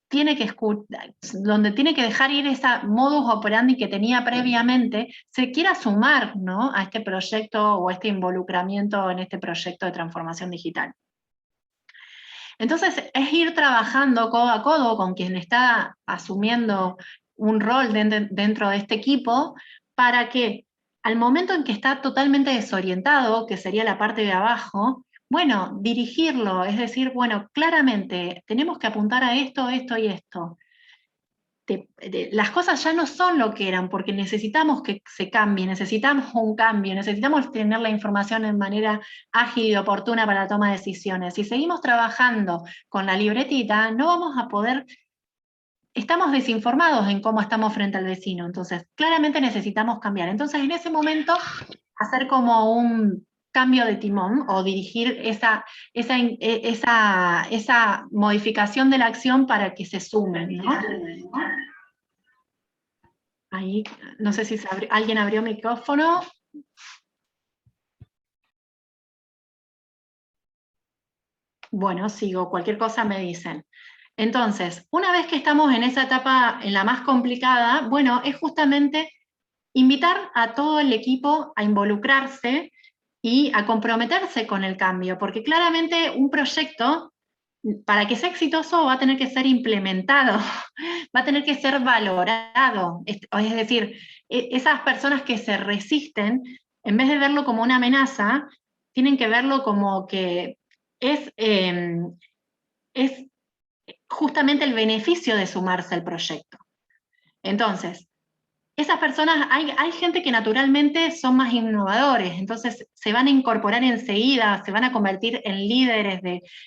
tiene que dejar ir esa modus operandi que tenía previamente, se quiera sumar, ¿no?, a este proyecto o a este involucramiento en este proyecto de transformación digital. Entonces, es ir trabajando codo a codo con quien está asumiendo un rol dentro de este equipo, para que al momento en que está totalmente desorientado, que sería la parte de abajo, bueno, dirigirlo, es decir, bueno, claramente tenemos que apuntar a esto, esto y esto. Las cosas ya no son lo que eran, porque necesitamos que se cambie, necesitamos un cambio, necesitamos tener la información de manera ágil y oportuna para la toma de decisiones. Si seguimos trabajando con la libretita, no vamos a poder, estamos desinformados en cómo estamos frente al vecino, entonces claramente necesitamos cambiar. Entonces en ese momento, hacer como un cambio de timón, o dirigir esa modificación de la acción para que se sumen, ¿no? Ahí, no sé si alguien abrió micrófono. Bueno, sigo, cualquier cosa me dicen. Entonces, una vez que estamos en esa etapa, en la más complicada, bueno, es justamente invitar a todo el equipo a involucrarse y a comprometerse con el cambio, porque claramente un proyecto, para que sea exitoso, va a tener que ser implementado, va a tener que ser valorado. Es decir, esas personas que se resisten, en vez de verlo como una amenaza, tienen que verlo como que es justamente el beneficio de sumarse al proyecto. Entonces, esas personas, hay gente que naturalmente son más innovadores, entonces se van a incorporar enseguida, se van a convertir en líderes,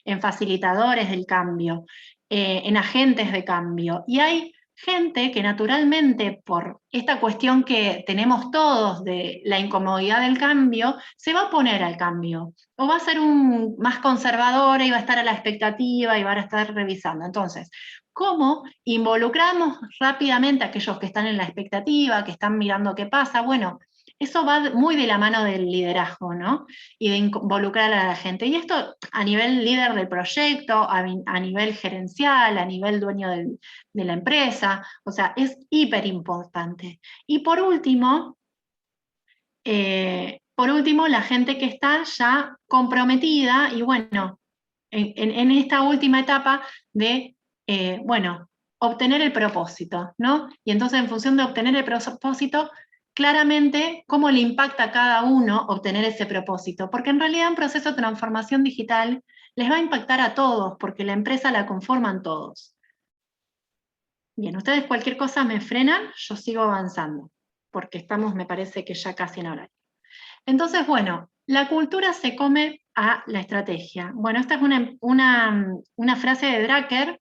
en facilitadores del cambio, en agentes de cambio. Y hay gente que naturalmente, por esta cuestión que tenemos todos de la incomodidad del cambio, se va a oponer al cambio, o va a ser más conservadora y va a estar a la expectativa y va a estar revisando. Entonces, ¿cómo involucramos rápidamente a aquellos que están en la expectativa, que están mirando qué pasa? Bueno, eso va muy de la mano del liderazgo, ¿no? Y de involucrar a la gente. Y esto a nivel líder del proyecto, a nivel gerencial, a nivel dueño de la empresa, o sea, es hiper importante. Y por último, la gente que está ya comprometida, y bueno, en esta última etapa de, bueno, obtener el propósito, ¿no? Y entonces, en función de obtener el propósito, claramente cómo le impacta a cada uno obtener ese propósito, porque en realidad un proceso de transformación digital les va a impactar a todos, porque la empresa la conforman todos. Bien, ustedes cualquier cosa me frenan, yo sigo avanzando, porque estamos, me parece que ya casi en horario. Entonces, bueno, la cultura se come a la estrategia. Bueno, esta es una frase de Drucker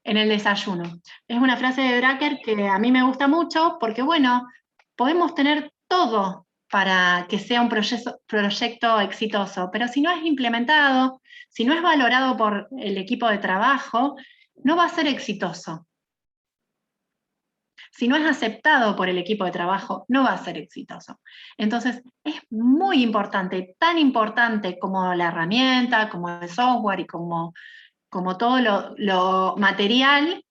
en el desayuno. Es una frase de Drucker que a mí me gusta mucho, porque bueno, podemos tener todo para que sea un proyecto exitoso, pero si no es implementado, si no es valorado por el equipo de trabajo, no va a ser exitoso. Si no es aceptado por el equipo de trabajo, no va a ser exitoso. Entonces, es muy importante, tan importante como la herramienta, como el software y como todo lo material,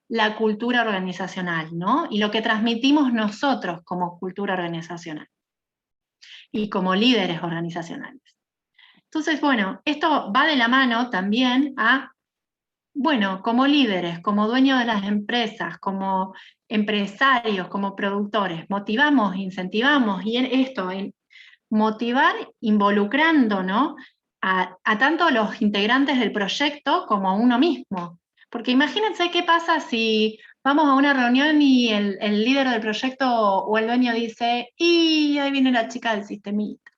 la cultura organizacional, ¿no? Y lo que transmitimos nosotros como cultura organizacional y como líderes organizacionales. Entonces, bueno, esto va de la mano también a, bueno, como líderes, como dueños de las empresas, como empresarios, como productores, motivamos, incentivamos, y en motivar involucrando, ¿no?, a tanto los integrantes del proyecto como a uno mismo. Porque imagínense qué pasa si vamos a una reunión y el líder del proyecto o el dueño dice, y ahí viene la chica del sistemita,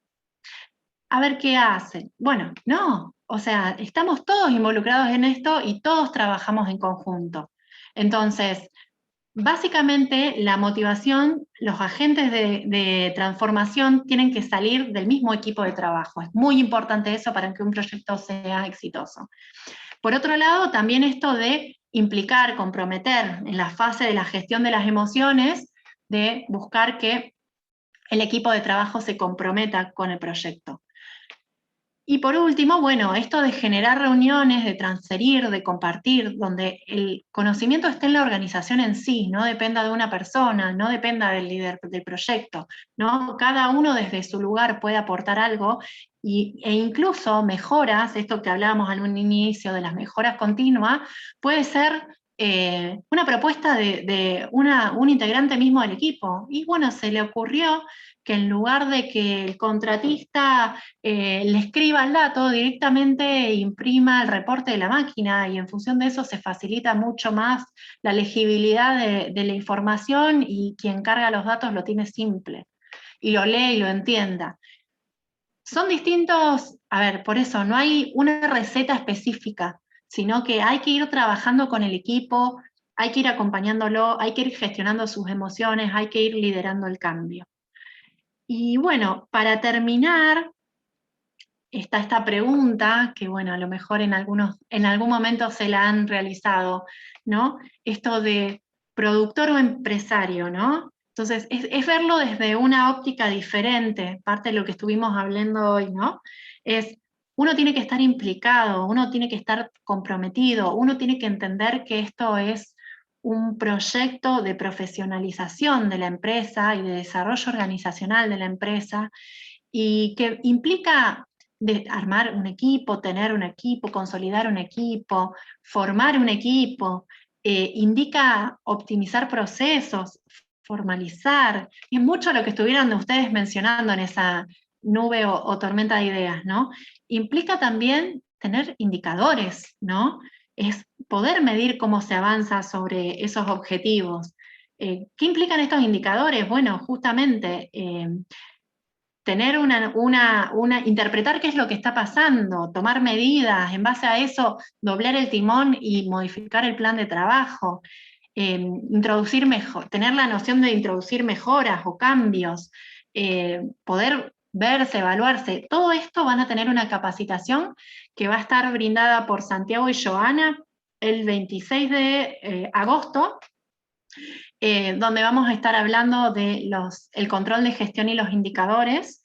a ver qué hacen. Bueno, no, o sea, estamos todos involucrados en esto y todos trabajamos en conjunto. Entonces, básicamente la motivación, los agentes de transformación tienen que salir del mismo equipo de trabajo. Es muy importante eso para que un proyecto sea exitoso. Por otro lado, también esto de implicar, comprometer en la fase de la gestión de las emociones, de buscar que el equipo de trabajo se comprometa con el proyecto. Y por último, bueno, esto de generar reuniones, de transferir, de compartir, donde el conocimiento esté en la organización en sí, no dependa de una persona, no dependa del líder del proyecto, ¿no? Cada uno desde su lugar puede aportar algo e incluso mejoras, esto que hablábamos en un inicio de las mejoras continuas, puede ser una propuesta de un integrante mismo del equipo. Y bueno, se le ocurrió que en lugar de que el contratista le escriba el dato, directamente imprima el reporte de la máquina, y en función de eso se facilita mucho más la legibilidad de la información, y quien carga los datos lo tiene simple, y lo lee y lo entienda. Son distintos, a ver, por eso no hay una receta específica, sino que hay que ir trabajando con el equipo, hay que ir acompañándolo, hay que ir gestionando sus emociones, hay que ir liderando el cambio. Y bueno, para terminar, está esta pregunta, que bueno, a lo mejor en algún momento se la han realizado, ¿no? Esto de productor o empresario, ¿no? Entonces, es verlo desde una óptica diferente, parte de lo que estuvimos hablando hoy, ¿no? Uno tiene que estar implicado, uno tiene que estar comprometido, uno tiene que entender que esto es un proyecto de profesionalización de la empresa y de desarrollo organizacional de la empresa, y que implica armar un equipo, tener un equipo, consolidar un equipo, formar un equipo, indica optimizar procesos, formalizar, y es mucho lo que estuvieron ustedes mencionando en esa nube o tormenta de ideas, ¿no? Implica también tener indicadores, ¿no? Es poder medir cómo se avanza sobre esos objetivos. ¿Qué implican estos indicadores? Bueno, justamente tener interpretar qué es lo que está pasando, tomar medidas, en base a eso doblar el timón y modificar el plan de trabajo, tener la noción de introducir mejoras o cambios, poder verse, evaluarse. Todo esto van a tener una capacitación que va a estar brindada por Santiago y Joana el 26 de agosto, donde vamos a estar hablando de el control de gestión y los indicadores.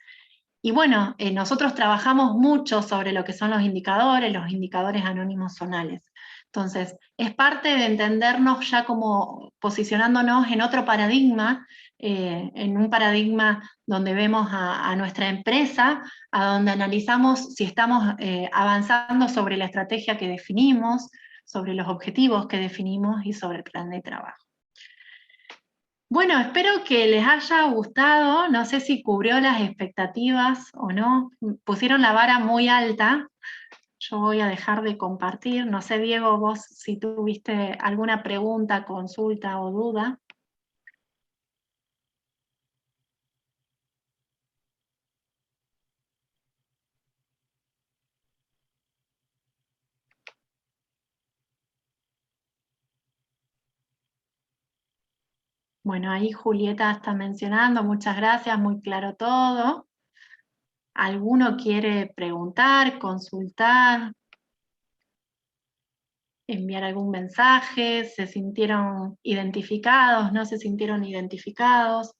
Y bueno, nosotros trabajamos mucho sobre lo que son los indicadores anónimos zonales. Entonces, es parte de entendernos ya como posicionándonos en otro paradigma, en un paradigma donde vemos a nuestra empresa, a donde analizamos si estamos avanzando sobre la estrategia que definimos, sobre los objetivos que definimos y sobre el plan de trabajo. Bueno, espero que les haya gustado, no sé si cubrió las expectativas o no, pusieron la vara muy alta. Yo voy a dejar de compartir, no sé, Diego, vos si tuviste alguna pregunta, consulta o duda. Bueno, ahí Julieta está mencionando, muchas gracias, muy claro todo. ¿Alguno quiere preguntar, consultar, enviar algún mensaje? ¿Se sintieron identificados? ¿No se sintieron identificados?